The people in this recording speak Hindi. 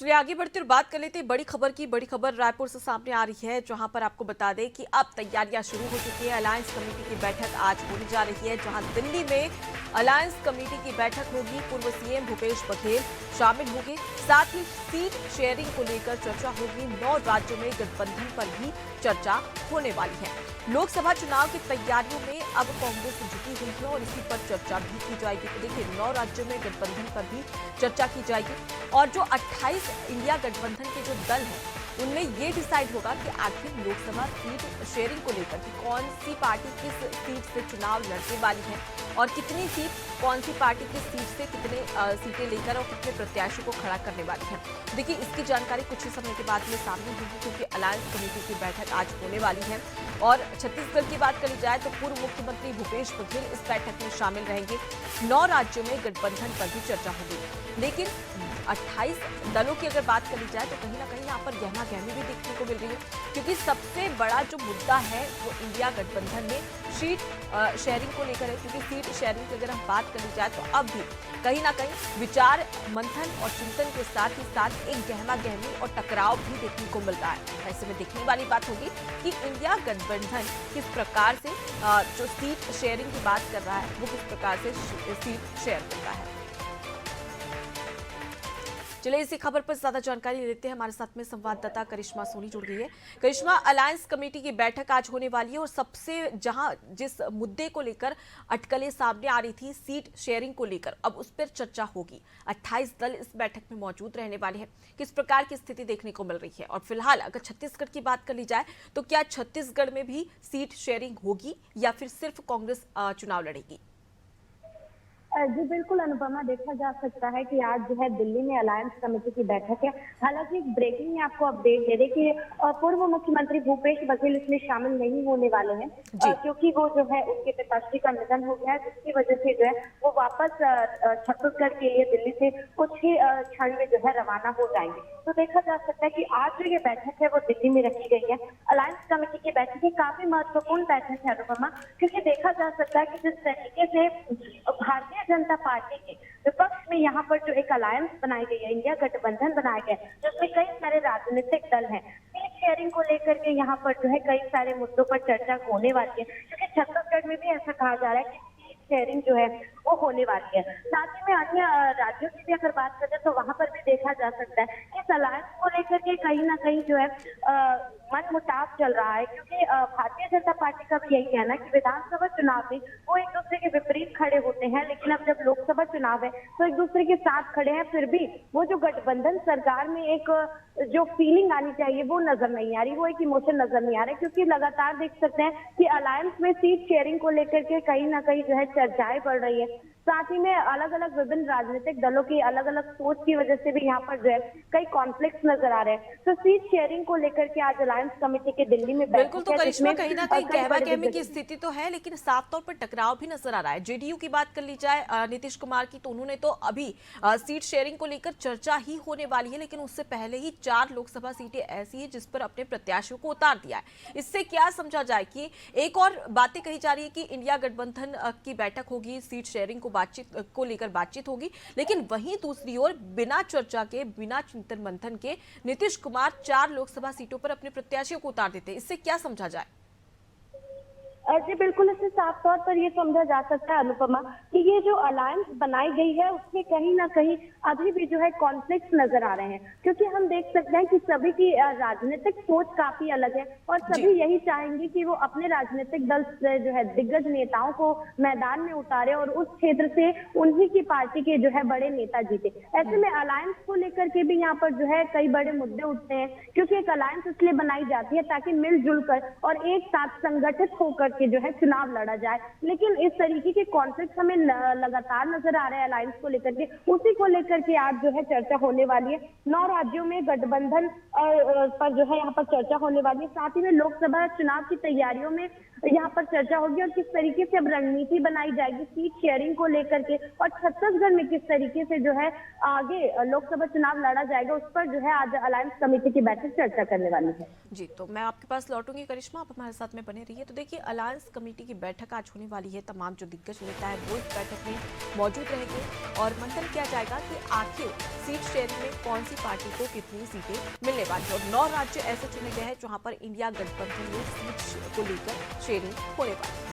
चलिए आगे बढ़ते और बात कर लेते हैं बड़ी खबर की। बड़ी खबर रायपुर से सामने आ रही है, जहां पर आपको बता दें कि अब तैयारियां शुरू हो चुकी है। अलायंस कमेटी की बैठक आज होने जा रही है, जहां दिल्ली में अलायंस कमेटी की बैठक होगी। पूर्व सीएम भूपेश बघेल शामिल होंगे, साथ ही सीट शेयरिंग को लेकर चर्चा होगी। 9 राज्यों में गठबंधन पर भी चर्चा होने वाली है। लोकसभा चुनाव की तैयारियों में अब कांग्रेस जुटी हुई है और इसी पर चर्चा भी की जाएगी। तो देखिए 9 राज्यों में गठबंधन पर भी चर्चा की जाएगी और जो 28 इंडिया गठबंधन के जो दल हैं उनमें ये डिसाइड होगा कि आखिर लोकसभा सीट शेयरिंग को लेकर कि कौन सी पार्टी किस सीट से चुनाव लड़ने वाली है और कितनी सीट कौन सी पार्टी किस सीट से कितने सीटें लेकर और कितने प्रत्याशियों को खड़ा करने वाली है। देखिए इसकी जानकारी कुछ ही समय के बाद में सामने होगी, क्योंकि अलायंस कमेटी की बैठक आज होने वाली है। और छत्तीसगढ़ की बात करी जाए तो पूर्व मुख्यमंत्री भूपेश बघेल इस बैठक में शामिल रहेंगे। 9 राज्यों में गठबंधन पर भी चर्चा होगी, लेकिन 28 दलों की अगर बात करी जाए तो कहीं ना कहीं यहाँ पर गहमा गहमी भी देखने को मिल रही है, क्योंकि सबसे बड़ा जो मुद्दा है वो इंडिया गठबंधन में सीट शेयरिंग को लेकर है। क्योंकि सीट शेयरिंग की अगर हम बात करी जाए तो अब भी कहीं ना कहीं विचार मंथन और चिंतन के साथ ही साथ एक गहमा गहमी और टकराव भी देखने को मिल रहा है। ऐसे में देखने वाली बात होगी कि इंडिया गठबंधन किस प्रकार से जो सीट शेयरिंग की बात कर रहा है वो किस प्रकार से सीट शेयर करता है। चलिए इसी खबर पर ज्यादा जानकारी लेते हैं। हमारे साथ में संवाददाता करिश्मा सोनी जुड़ गई है। करिश्मा, अलायंस कमेटी की बैठक आज होने वाली है और सबसे जहां जिस मुद्दे को लेकर अटकलें सामने आ रही थी सीट शेयरिंग को लेकर, अब उस पर चर्चा होगी। 28 दल इस बैठक में मौजूद रहने वाले हैं। किस प्रकार की स्थिति देखने को मिल रही है और फिलहाल अगर छत्तीसगढ़ की बात कर ली जाए तो क्या छत्तीसगढ़ में भी सीट शेयरिंग होगी या फिर सिर्फ कांग्रेस चुनाव लड़ेगी? जी बिल्कुल अनुपमा, देखा जा सकता है कि आज जो है दिल्ली में अलायंस कमेटी की बैठक है। हालांकि एक ब्रेकिंग में आपको अपडेट दे दें कि पूर्व मुख्यमंत्री भूपेश बघेल इसमें शामिल नहीं होने वाले हैं, क्योंकि वो जो है उनके पिताश्री का निधन हो गया है, जिसकी वजह से जो है वो वापस छत्तीसगढ़ के लिए दिल्ली से कुछ ही क्षण में जो है रवाना हो जाएंगे। तो देखा जा सकता है कि आज जो ये बैठक है वो दिल्ली में रखी गई है। अलायंस कमेटी की बैठक काफी महत्वपूर्ण बैठक है अनुपमा, क्योंकि देखा जा सकता है कि जिस तरीके से भारतीय जनता पार्टी के विपक्ष में यहाँ पर जो एक अलायंस बनाई गई है, इंडिया गठबंधन बनाया गया है, जिसमें कई सारे राजनीतिक दल हैं, सीट शेयरिंग को लेकर के यहाँ पर जो है कई सारे मुद्दों पर चर्चा होने वाली है। क्योंकि छत्तीसगढ़ में भी ऐसा कहा जा रहा है कि सीट शेयरिंग जो है वो होने वाली है। साथ ही में अन्य राज्यों की भी अगर बात करें तो वहां पर भी देखा जा सकता है कि इस अलायंस को लेकर के कहीं ना कहीं जो है मन मुटाव चल रहा है। क्योंकि भारतीय जनता पार्टी का भी यही कहना है कि विधानसभा चुनाव में वो एक दूसरे के विपरीत खड़े होते हैं, लेकिन अब जब लोकसभा चुनाव है तो एक दूसरे के साथ खड़े हैं। फिर भी वो जो गठबंधन सरकार में एक जो फीलिंग आनी चाहिए वो नजर नहीं आ रही, वो एक इमोशन नजर नहीं आ रहा है। क्योंकि लगातार देख सकते हैं कि अलायंस में सीट शेयरिंग को लेकर के कहीं ना कहीं जो है चर्चाएं बढ़ रही है। साथ ही में अलग अलग विभिन्न राजनीतिक दलों की अलग अलग सोच की वजह से भी यहाँ पर जो है कई कॉन्फ्लिक्ट नजर आ रहे हैं। तो सीट शेयरिंग को लेकर के आज अलायंस कमेटी के दिल्ली में बिल्कुल, तो करिश्मा कहीं ना कहीं गहमा गहमी की स्थिति तो है, लेकिन साफ तौर पर टकराव भी नजर आ रहा है। जेडीयू की बात कर ली जाए नीतीश कुमार की, तो उन्होंने तो अभी सीट शेयरिंग को लेकर चर्चा ही होने वाली है, लेकिन उससे पहले ही 4 लोकसभा सीटें ऐसी है जिस पर अपने प्रत्याशियों को उतार दिया है। इससे क्या समझा जाए कि एक और बातें कही जा रही है कि इंडिया गठबंधन की बैठक होगी, सीट शेयरिंग को लेकर बातचीत होगी, लेकिन वहीं दूसरी ओर बिना चर्चा के बिना चिंतन मंथन के नीतीश कुमार 4 लोकसभा सीटों पर अपने प्रत्याशियों को उतार देते हैं। इससे क्या समझा जाए? जी बिल्कुल, इससे साफ तौर पर ये समझा जा सकता है अनुपमा कि ये जो अलायंस बनाई गई है उसमें कहीं ना कहीं अभी भी जो है कॉन्फ्लिक्ट नजर आ रहे हैं। क्योंकि हम देख सकते हैं कि सभी की राजनीतिक सोच काफी अलग है और सभी यही चाहेंगे कि वो अपने राजनीतिक दल से जो है दिग्गज नेताओं को मैदान में उतारे और उस क्षेत्र से उन्हीं की पार्टी के जो है बड़े नेता जीते। ऐसे में अलायंस को लेकर के भी यहाँ पर जो है कई बड़े मुद्दे उठते हैं, क्योंकि एक अलायंस इसलिए बनाई जाती है ताकि मिलजुल कर और एक साथ संगठित होकर के जो है चुनाव लड़ा जाए। लेकिन इस तरीके के कॉन्फ्लिक्ट हमें लगातार नजर आ रहे हैं अलायंस को लेकर के, उसी को लेकर के आज जो है चर्चा होने वाली है। 9 राज्यों में गठबंधन पर जो है यहाँ पर चर्चा होने वाली है। साथ ही में लोकसभा चुनाव की तैयारियों में यहाँ पर चर्चा होगी और किस तरीके से अब रणनीति बनाई जाएगी सीट शेयरिंग को लेकर के, और छत्तीसगढ़ में किस तरीके से जो है आगे लोकसभा चुनाव लड़ा जाएगा, उस पर जो है आज अलायंस कमेटी की बैठक चर्चा करने वाली है। जी, तो मैं आपके पास लौटूंगी करिश्मा, आप हमारे साथ में बने रहिए। तो देखिए, अलायंस कमेटी की बैठक आज होने वाली है। तमाम जो दिग्गज नेता है वो इस बैठक में मौजूद रहेंगे और मंथन किया जाएगा कि आखिर सीट शेयरिंग में कौन सी पार्टी को कितनी सीटें मिलने वाली है। और 9 राज्य ऐसे चुने गए हैं जहां पर इंडिया गठबंधन में सीट को लेकर शेयरिंग होने वाली है।